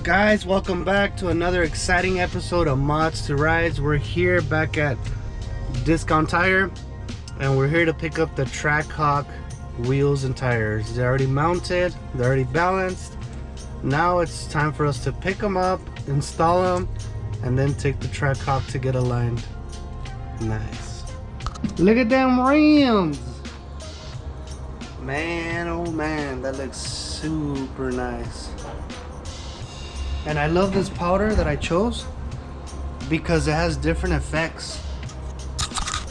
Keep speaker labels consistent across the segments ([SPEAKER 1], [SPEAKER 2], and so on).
[SPEAKER 1] Guys, welcome back to another exciting episode of Mods to Rides. We're here back at Discount Tire and we're here to pick up the TrackHawk wheels and tires. They're already mounted, they're already balanced. Now it's time for us to pick them up, install them, and then take the TrackHawk to get aligned. Nice. Look at them rims! Man, oh man, that looks super nice. And I love this powder that I chose because it has different effects.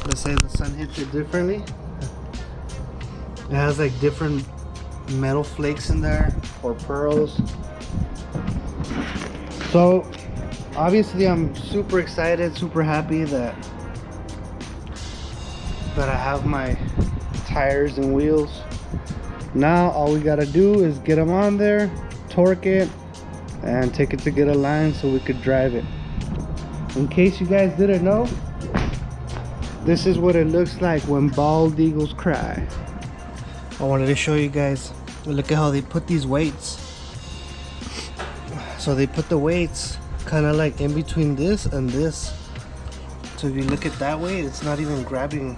[SPEAKER 1] Let's say the sun hits it differently. It has like different metal flakes in there or pearls. So obviously I'm super excited, super happy that I have my tires and wheels. Now all we gotta do is get them on there, torque it, and take it to get aligned so we could drive it. In case you guys didn't know, this is what it looks like when bald eagles cry. I wanted to show you guys, look at how they put these weights. So they put the weights kind of like in between this and this. So if you look at that way, it's not even grabbing.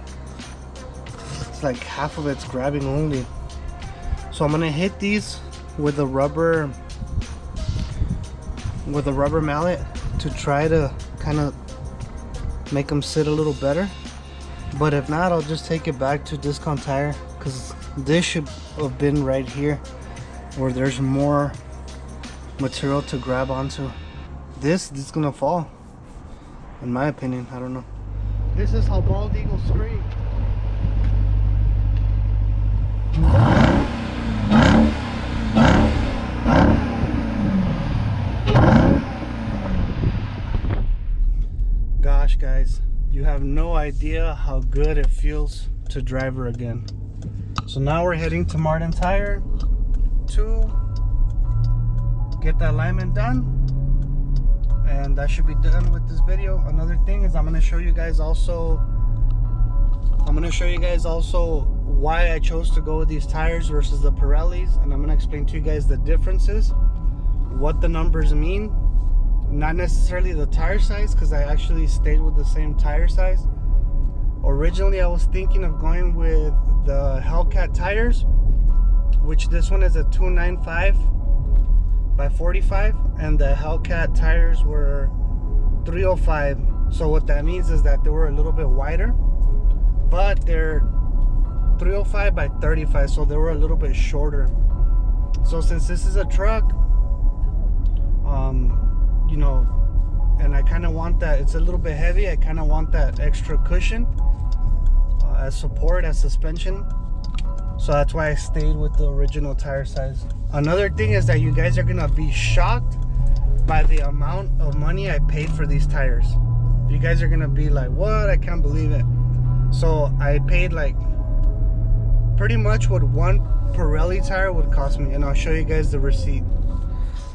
[SPEAKER 1] It's like half of it's grabbing only. So I'm gonna hit these with a rubber mallet to try to kind of make them sit a little better. But if not, I'll just take it back to Discount Tire because this should have been right here where there's more material to grab onto. This is gonna fall, in my opinion. I don't know. This is how bald eagles scream. Gosh guys, you have no idea how good it feels to drive her again. So now we're heading to Martin Tire to get that alignment done, and that should be done with this video. Another thing is I'm going to show you guys also why I chose to go with these tires versus the Pirellis, and I'm going to explain to you guys the differences, what the numbers mean. Not necessarily the tire size, because I actually stayed with the same tire size. Originally I was thinking of going with the Hellcat tires, which this one is a 295 by 45 and the Hellcat tires were 305. So what that means is that they were a little bit wider, but they're 305 by 35, so they were a little bit shorter. So since this is a truck, you know, and I kind of want that, it's a little bit heavy, I kind of want that extra cushion as support, as suspension. So that's why I stayed with the original tire size. Another thing is that you guys are gonna be shocked by the amount of money I paid for these tires. You guys are gonna be like, what? I can't believe it. So I paid like pretty much what one Pirelli tire would cost me, and I'll show you guys the receipt.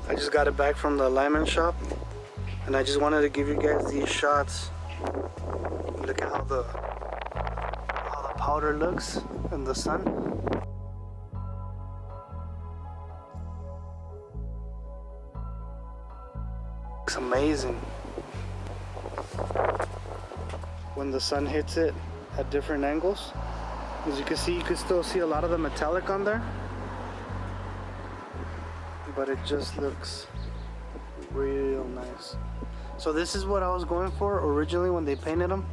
[SPEAKER 1] I just got it back from the alignment shop, and I just wanted to give you guys these shots. Look at how the powder looks in the sun. It's amazing when the sun hits it at different angles. As you can see, you can still see a lot of the metallic on there, but it just looks real nice. So this is what I was going for originally when they painted them,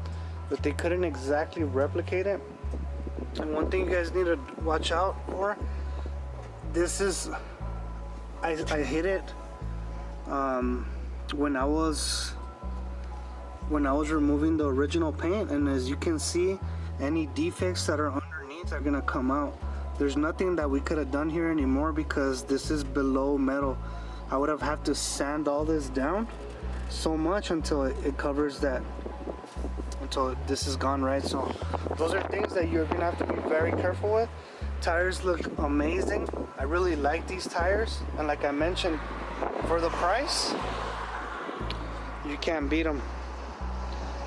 [SPEAKER 1] but they couldn't exactly replicate it. And one thing you guys need to watch out for, this is, I hit it when I was removing the original paint, and as you can see, any defects that are underneath are gonna come out. There's nothing that we could have done here anymore because this is below metal. I would have had to sand all this down so much until it covers that, until this is gone, right? So those are things that you're gonna have to be very careful with. Tires look amazing. I really like these tires, and like I mentioned, for the price, you can't beat them.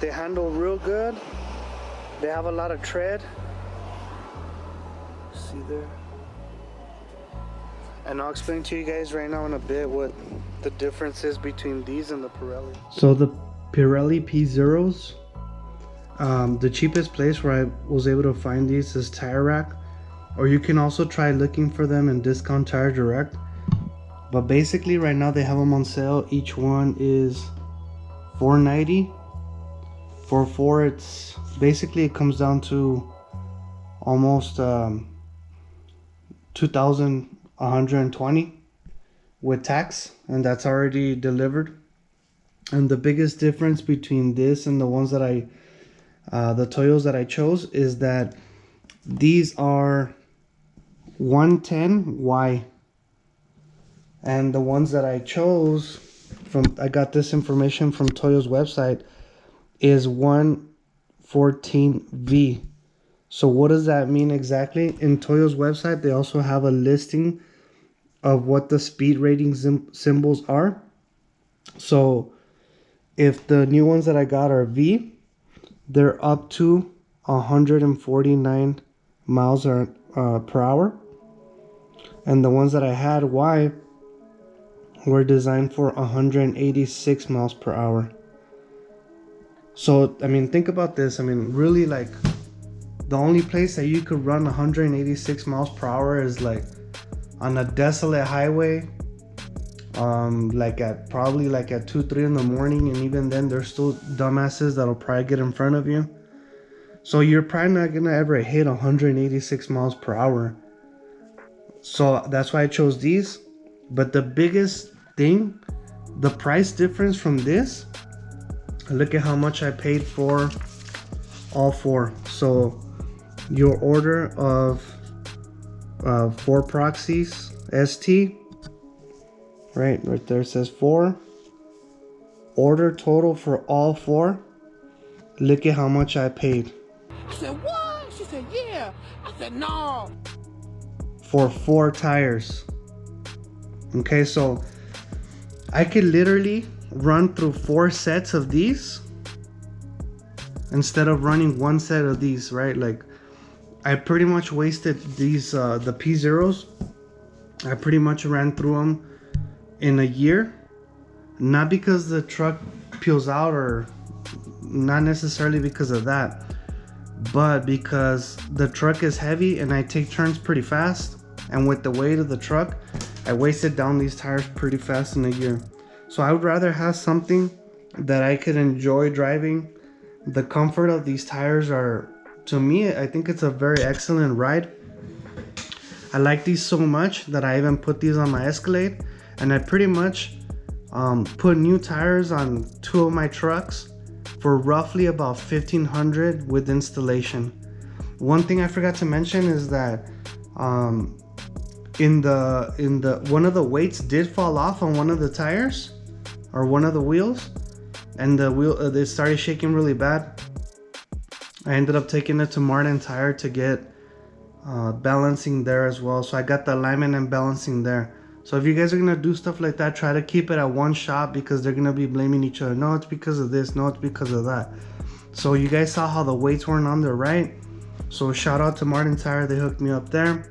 [SPEAKER 1] They handle real good. They have a lot of tread. See there? And I'll explain to you guys right now in a bit what the difference is between these and the Pirelli. So the Pirelli P Zeros, the cheapest place where I was able to find these is Tire Rack, or you can also try looking for them in Discount Tire Direct. But basically right now they have them on sale. Each one is $4.90. For four, it's basically, it comes down to almost 2,120 with tax, and that's already delivered. And the biggest difference between this and the ones that the Toyos that I chose is that these are 110Y, and the ones that I chose I got this information from Toyo's website, is 114V. So what does that mean exactly? In Toyo's website, they also have a listing of what the speed rating symbols are. So if the new ones that I got are V, they're up to 149 miles per hour. And the ones that I had Y were designed for 186 miles per hour. So, I mean, think about this. I mean, really, like, the only place that you could run 186 miles per hour is like on a desolate highway, like at probably like at 2-3 in the morning, and even then there's still dumbasses that'll probably get in front of you. So you're probably not gonna ever hit 186 miles per hour. So that's why I chose these. But the biggest thing, the price difference from this, look at how much I paid for all four. So your order of 4 Proxes ST, right there says 4. Order total for all 4. Look at how much I paid.
[SPEAKER 2] I said, what? She said, yeah. I said, no.
[SPEAKER 1] For 4 tires. Okay, so I could literally run through 4 sets of these instead of running 1 set of these, right? Like, I pretty much wasted these the P Zeros. I pretty much ran through them in a year, not because the truck peels out, or not necessarily because of that, but because the truck is heavy and I take turns pretty fast, and with the weight of the truck, I wasted down these tires pretty fast in a year. So I would rather have something that I could enjoy driving. The comfort of these tires are, to me, I think it's a very excellent ride. I like these so much that I even put these on my Escalade, and I pretty much put new tires on 2 of my trucks for roughly about $1,500 with installation. One thing I forgot to mention is that in the one of the weights did fall off on one of the tires, or one of the wheels, and the wheel they started shaking really bad. I ended up taking it to Martin Tire to get balancing there as well. So I got the alignment and balancing there. So if you guys are gonna do stuff like that, try to keep it at one shop, because they're gonna be blaming each other. No, it's because of this. No, it's because of that. So you guys saw how the weights weren't on there, right? So shout out to Martin Tire. They hooked me up there.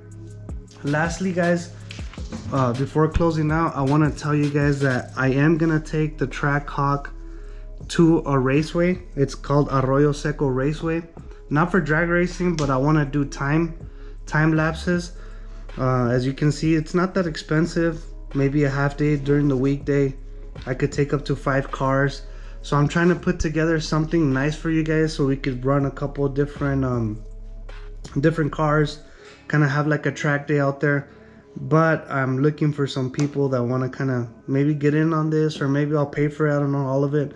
[SPEAKER 1] Lastly, guys, before closing out, I want to tell you guys that I am gonna take the TrackHawk to a raceway. It's called Arroyo Seco Raceway. Not for drag racing, but I want to do time lapses. As you can see, it's not that expensive. Maybe a half day during the weekday, I could take up to 5 cars. So I'm trying to put together something nice for you guys, so we could run a couple different cars, kind of have like a track day out there. But I'm looking for some people that want to kind of maybe get in on this, or maybe I'll pay for it. I don't know, all of it,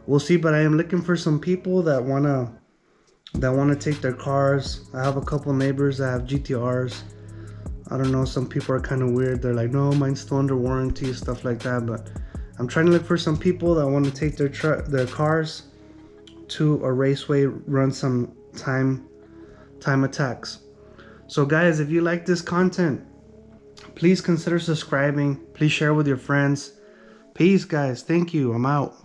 [SPEAKER 1] we'll see. But I am looking for some people that want to take their cars. I have a couple neighbors that have GTRs. I don't know, some people are kind of weird. They're like, no, mine's still under warranty, stuff like that. But I'm trying to look for some people that want to take their cars to a raceway, run some time attacks. So guys, if you like this content, please consider subscribing. Please share with your friends. Peace, guys. Thank you. I'm out.